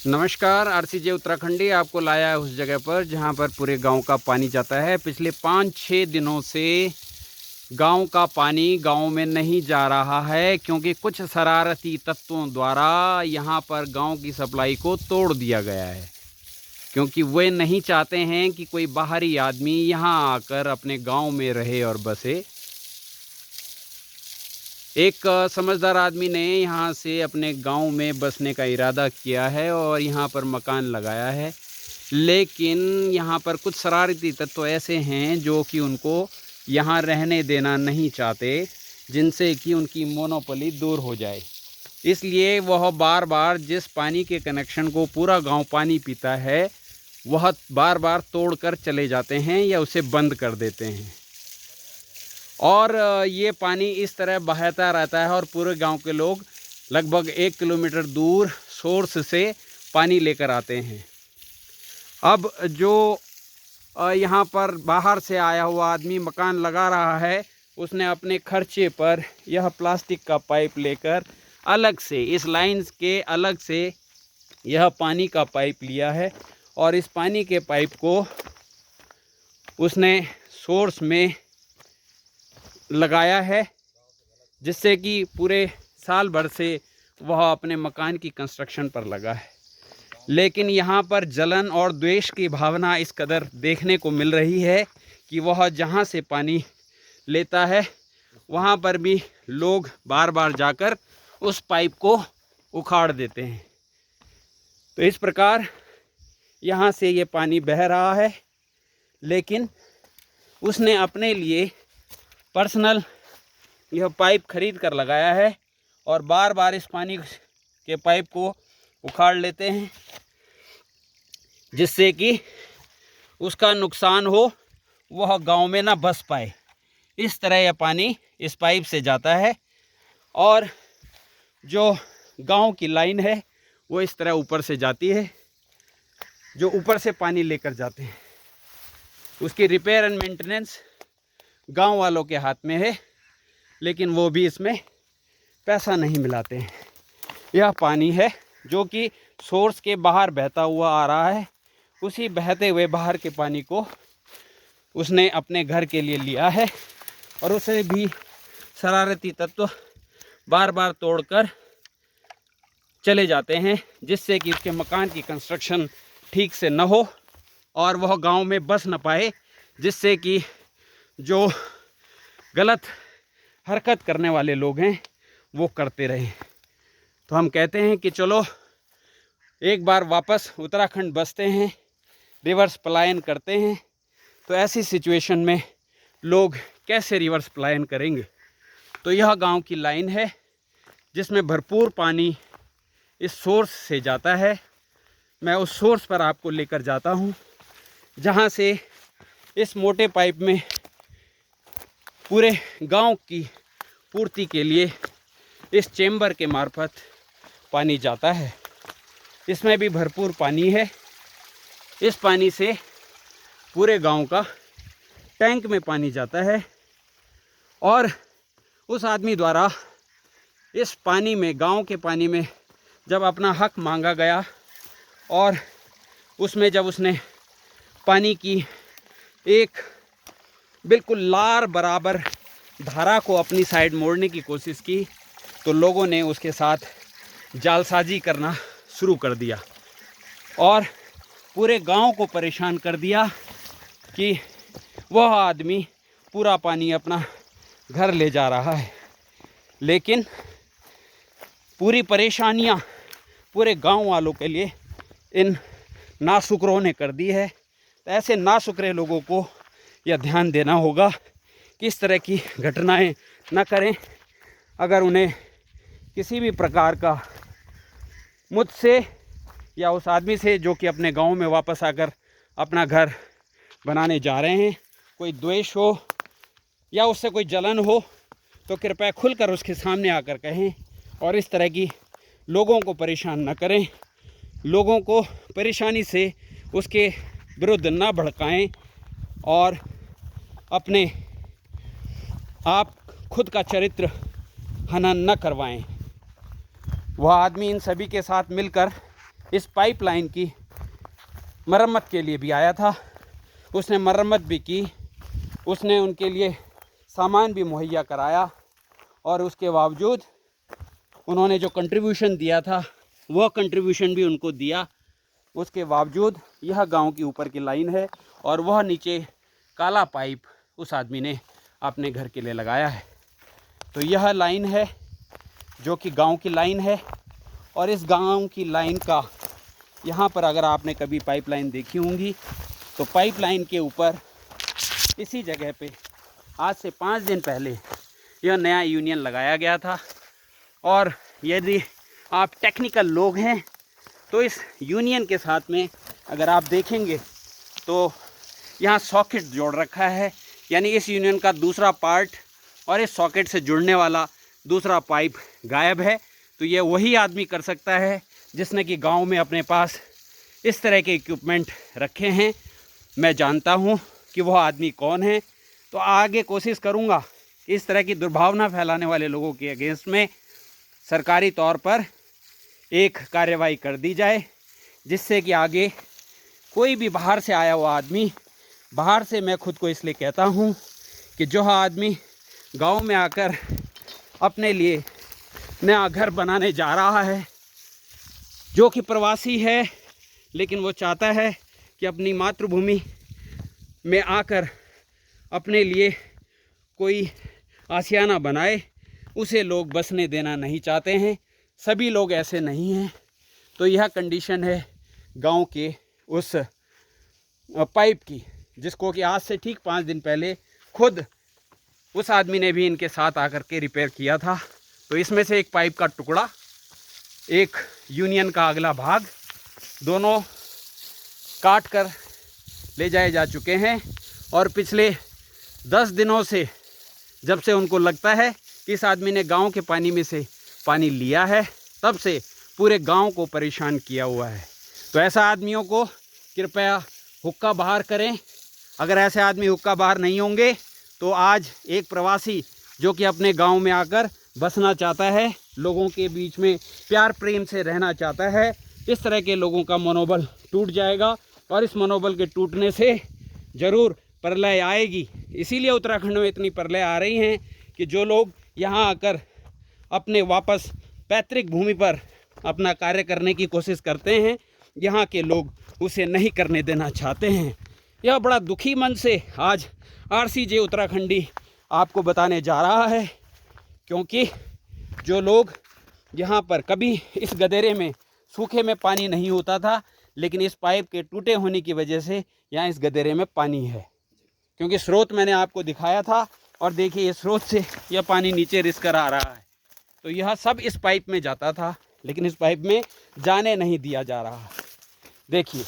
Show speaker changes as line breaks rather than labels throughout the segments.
नमस्कार, आरसीजे उत्तराखंडी आपको लाया है उस जगह पर जहां पर पूरे गांव का पानी जाता है। पिछले 5-6 दिनों से गांव का पानी गांव में नहीं जा रहा है क्योंकि कुछ शरारती तत्वों द्वारा यहां पर गांव की सप्लाई को तोड़ दिया गया है। क्योंकि वे नहीं चाहते हैं कि कोई बाहरी आदमी यहां आकर अपने गांव में रहे और बसे। एक समझदार आदमी ने यहाँ से अपने गांव में बसने का इरादा किया है और यहाँ पर मकान लगाया है, लेकिन यहाँ पर कुछ शरारती तत्व ऐसे हैं जो कि उनको यहाँ रहने देना नहीं चाहते, जिनसे कि उनकी मोनोपोली दूर हो जाए। इसलिए वह बार बार जिस पानी के कनेक्शन को पूरा गांव पानी पीता है वह बार बार तोड़कर चले जाते हैं या उसे बंद कर देते हैं, और ये पानी इस तरह बहता रहता है और पूरे गांव के लोग लगभग 1 किलोमीटर दूर सोर्स से पानी लेकर आते हैं। अब जो यहाँ पर बाहर से आया हुआ आदमी मकान लगा रहा है, उसने अपने खर्चे पर यह प्लास्टिक का पाइप लेकर अलग से इस लाइन के अलग से यह पानी का पाइप लिया है और इस पानी के पाइप को उसने सोर्स में लगाया है, जिससे कि पूरे साल भर से वह अपने मकान की कंस्ट्रक्शन पर लगा है। लेकिन यहाँ पर जलन और द्वेष की भावना इस कदर देखने को मिल रही है कि वह जहाँ से पानी लेता है वहाँ पर भी लोग बार बार जाकर उस पाइप को उखाड़ देते हैं। तो इस प्रकार यहाँ से ये पानी बह रहा है, लेकिन उसने अपने लिए पर्सनल यह पाइप खरीद कर लगाया है और बार बार इस पानी के पाइप को उखाड़ लेते हैं, जिससे कि उसका नुकसान हो, वह गांव में ना बस पाए। इस तरह यह पानी इस पाइप से जाता है और जो गांव की लाइन है वो इस तरह ऊपर से जाती है। जो ऊपर से पानी लेकर जाते हैं उसकी रिपेयर एंड मेंटेनेंस गांव वालों के हाथ में है, लेकिन वो भी इसमें पैसा नहीं मिलाते हैं। यह पानी है जो कि सोर्स के बाहर बहता हुआ आ रहा है। उसी बहते हुए बाहर के पानी को उसने अपने घर के लिए लिया है और उसे भी शरारती तत्व बार बार तोड़कर चले जाते हैं, जिससे कि उसके मकान की कंस्ट्रक्शन ठीक से न हो और वह गांव में बस न पाए, जिससे कि जो गलत हरकत करने वाले लोग हैं वो करते रहें। तो हम कहते हैं कि चलो एक बार वापस उत्तराखंड बसते हैं, रिवर्स पलायन करते हैं। तो ऐसी सिचुएशन में लोग कैसे रिवर्स पलायन करेंगे? तो यह गांव की लाइन है जिसमें भरपूर पानी इस सोर्स से जाता है। मैं उस सोर्स पर आपको लेकर जाता हूं, जहां से इस मोटे पाइप में पूरे गांव की पूर्ति के लिए इस चेंबर के मार्फत पानी जाता है। इसमें भी भरपूर पानी है। इस पानी से पूरे गांव का टैंक में पानी जाता है और उस आदमी द्वारा इस पानी में, गांव के पानी में जब अपना हक मांगा गया और उसमें जब उसने पानी की एक बिल्कुल लार बराबर धारा को अपनी साइड मोड़ने की कोशिश की, तो लोगों ने उसके साथ जालसाजी करना शुरू कर दिया और पूरे गांव को परेशान कर दिया कि वह आदमी पूरा पानी अपना घर ले जा रहा है। लेकिन पूरी परेशानियां पूरे गांव वालों के लिए इन नाशुकरों ने कर दी है। तो ऐसे नाशुक्रे लोगों को यह ध्यान देना होगा कि इस तरह की घटनाएं न करें। अगर उन्हें किसी भी प्रकार का मुझसे या उस आदमी से जो कि अपने गांव में वापस आकर अपना घर बनाने जा रहे हैं कोई द्वेष हो या उससे कोई जलन हो, तो कृपया खुलकर उसके सामने आकर कहें और इस तरह की लोगों को परेशान न करें। लोगों को परेशानी से उसके विरुद्ध न भड़काएं और अपने आप खुद का चरित्र हनन न करवाएं। वह आदमी इन सभी के साथ मिलकर इस पाइपलाइन की मरम्मत के लिए भी आया था। उसने मरम्मत भी की, उसने उनके लिए सामान भी मुहैया कराया, और उसके बावजूद उन्होंने जो कंट्रीब्यूशन दिया था वह कंट्रीब्यूशन भी उनको दिया। उसके बावजूद यह गांव की ऊपर की लाइन है, और वह नीचे काला पाइप उस आदमी ने अपने घर के लिए लगाया है। तो यह लाइन है जो कि गांव की लाइन है, और इस गांव की लाइन का यहाँ पर अगर आपने कभी पाइपलाइन देखी होंगी तो पाइपलाइन के ऊपर इसी जगह पे आज से 5 दिन पहले यह नया यूनियन लगाया गया था। और यदि आप टेक्निकल लोग हैं तो इस यूनियन के साथ में अगर आप देखेंगे तो यहाँ सॉकेट जोड़ रखा है, यानी इस यूनियन का दूसरा पार्ट और इस सॉकेट से जुड़ने वाला दूसरा पाइप गायब है। तो ये वही आदमी कर सकता है जिसने कि गांव में अपने पास इस तरह के इक्विपमेंट रखे हैं। मैं जानता हूं कि वह आदमी कौन है, तो आगे कोशिश करूंगा इस तरह की दुर्भावना फैलाने वाले लोगों के अगेंस्ट में सरकारी तौर पर एक कार्रवाई कर दी जाए, जिससे कि आगे कोई भी बाहर से आया हुआ आदमी, बाहर से मैं खुद को इसलिए कहता हूं कि जो आदमी गांव में आकर अपने लिए नया घर बनाने जा रहा है, जो कि प्रवासी है, लेकिन वो चाहता है कि अपनी मातृभूमि में आकर अपने लिए कोई आशियाना बनाए, उसे लोग बसने देना नहीं चाहते हैं। सभी लोग ऐसे नहीं हैं। तो यह कंडीशन है गांव के उस पाइप की, जिसको कि आज से ठीक 5 दिन पहले खुद उस आदमी ने भी इनके साथ आकर के रिपेयर किया था। तो इसमें से एक पाइप का टुकड़ा, एक यूनियन का अगला भाग, दोनों काट कर ले जाए जा चुके हैं। और पिछले 10 दिनों से, जब से उनको लगता है कि इस आदमी ने गांव के पानी में से पानी लिया है, तब से पूरे गांव को परेशान किया हुआ है। तो ऐसा आदमियों को कृपया हुक्का बाहर करें। अगर ऐसे आदमी हुक्का बाहर नहीं होंगे तो आज एक प्रवासी जो कि अपने गांव में आकर बसना चाहता है, लोगों के बीच में प्यार प्रेम से रहना चाहता है, इस तरह के लोगों का मनोबल टूट जाएगा। और इस मनोबल के टूटने से ज़रूर प्रलय आएगी। इसीलिए उत्तराखंड में इतनी प्रलय आ रही हैं कि जो लोग यहाँ आकर अपने वापस पैतृक भूमि पर अपना कार्य करने की कोशिश करते हैं, यहाँ के लोग उसे नहीं करने देना चाहते हैं। यह बड़ा दुखी मन से आज RCJ उत्तराखंडी आपको बताने जा रहा है, क्योंकि जो लोग यहाँ पर कभी इस गदेरे में सूखे में पानी नहीं होता था, लेकिन इस पाइप के टूटे होने की वजह से यहाँ इस गदेरे में पानी है। क्योंकि स्रोत मैंने आपको दिखाया था, और देखिए इस स्रोत से यह पानी नीचे रिस कर आ रहा है। तो यह सब इस पाइप में जाता था, लेकिन इस पाइप में जाने नहीं दिया जा रहा। देखिए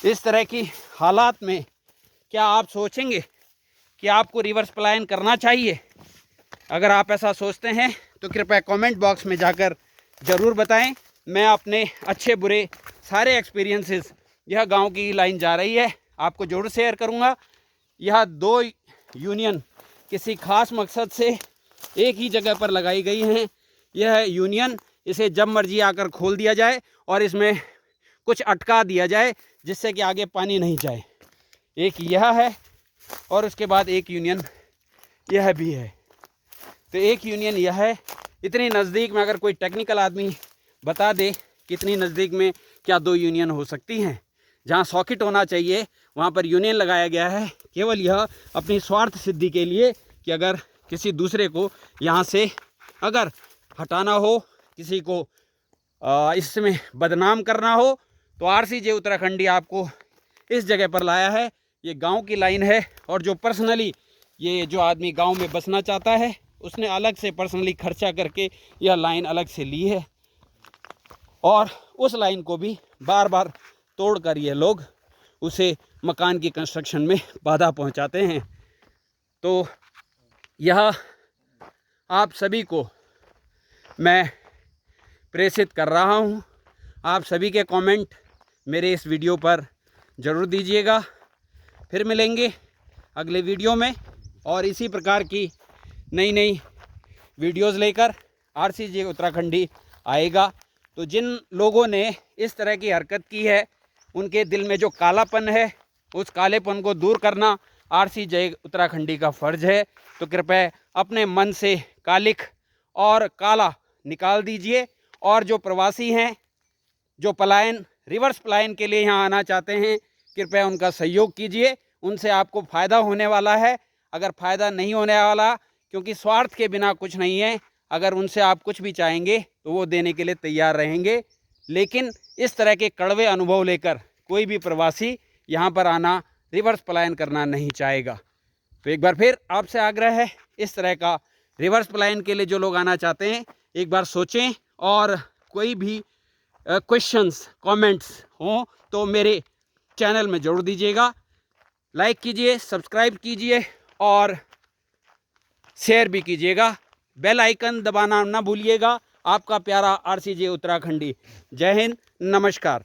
इस तरह की हालात में क्या आप सोचेंगे कि आपको रिवर्स पलायन करना चाहिए? अगर आप ऐसा सोचते हैं तो कृपया कमेंट बॉक्स में जाकर ज़रूर बताएं। मैं अपने अच्छे बुरे सारे एक्सपीरियंसेस, यह गांव की लाइन जा रही है, आपको ज़रूर शेयर करूंगा। यह 2 यूनियन किसी खास मकसद से एक ही जगह पर लगाई गई हैं। यह यूनियन, इसे जब मर्जी आकर खोल दिया जाए और इसमें कुछ अटका दिया जाए जिससे कि आगे पानी नहीं जाए। एक यह है, और उसके बाद एक यूनियन यह भी है। तो एक यूनियन यह है। इतनी नज़दीक में अगर कोई टेक्निकल आदमी बता दे कितनी नज़दीक में क्या 2 यूनियन हो सकती हैं। जहाँ सॉकेट होना चाहिए वहाँ पर यूनियन लगाया गया है, केवल यह अपनी स्वार्थ सिद्धि के लिए कि अगर किसी दूसरे को यहाँ से अगर हटाना हो, किसी को इसमें बदनाम करना हो, तो RCJ उत्तराखंडी आपको इस जगह पर लाया है। ये गांव की लाइन है, और जो पर्सनली ये जो आदमी गांव में बसना चाहता है उसने अलग से पर्सनली खर्चा करके यह लाइन अलग से ली है, और उस लाइन को भी बार बार तोड़कर ये लोग उसे मकान की कंस्ट्रक्शन में बाधा पहुंचाते हैं। तो यह आप सभी को मैं प्रेषित कर रहा हूं। आप सभी के कमेंट मेरे इस वीडियो पर ज़रूर दीजिएगा। फिर मिलेंगे अगले वीडियो में, और इसी प्रकार की नई नई वीडियोज़ लेकर RCJ उत्तराखंडी आएगा। तो जिन लोगों ने इस तरह की हरकत की है उनके दिल में जो कालापन है उस कालेपन को दूर करना RCJ उत्तराखंडी का फ़र्ज है। तो कृपया अपने मन से कालिख और काला निकाल दीजिए। और जो प्रवासी हैं, जो पलायन रिवर्स पलायन के लिए यहाँ आना चाहते हैं, कृपया उनका सहयोग कीजिए। उनसे आपको फ़ायदा होने वाला है। अगर फ़ायदा नहीं होने वाला, क्योंकि स्वार्थ के बिना कुछ नहीं है, अगर उनसे आप कुछ भी चाहेंगे तो वो देने के लिए तैयार रहेंगे। लेकिन इस तरह के कड़वे अनुभव लेकर कोई भी प्रवासी यहाँ पर आना, रिवर्स पलायन करना नहीं चाहेगा। तो एक बार फिर आपसे आग्रह है, इस तरह का रिवर्स पलायन के लिए जो लोग आना चाहते हैं एक बार सोचें, और कोई भी क्वेश्चंस कमेंट्स हों तो मेरे चैनल में जोड़ दीजिएगा। लाइक कीजिए, सब्सक्राइब कीजिए और शेयर भी कीजिएगा। बेल आइकन दबाना ना भूलिएगा। आपका प्यारा RCJ उत्तराखंडी। जय हिंद, नमस्कार।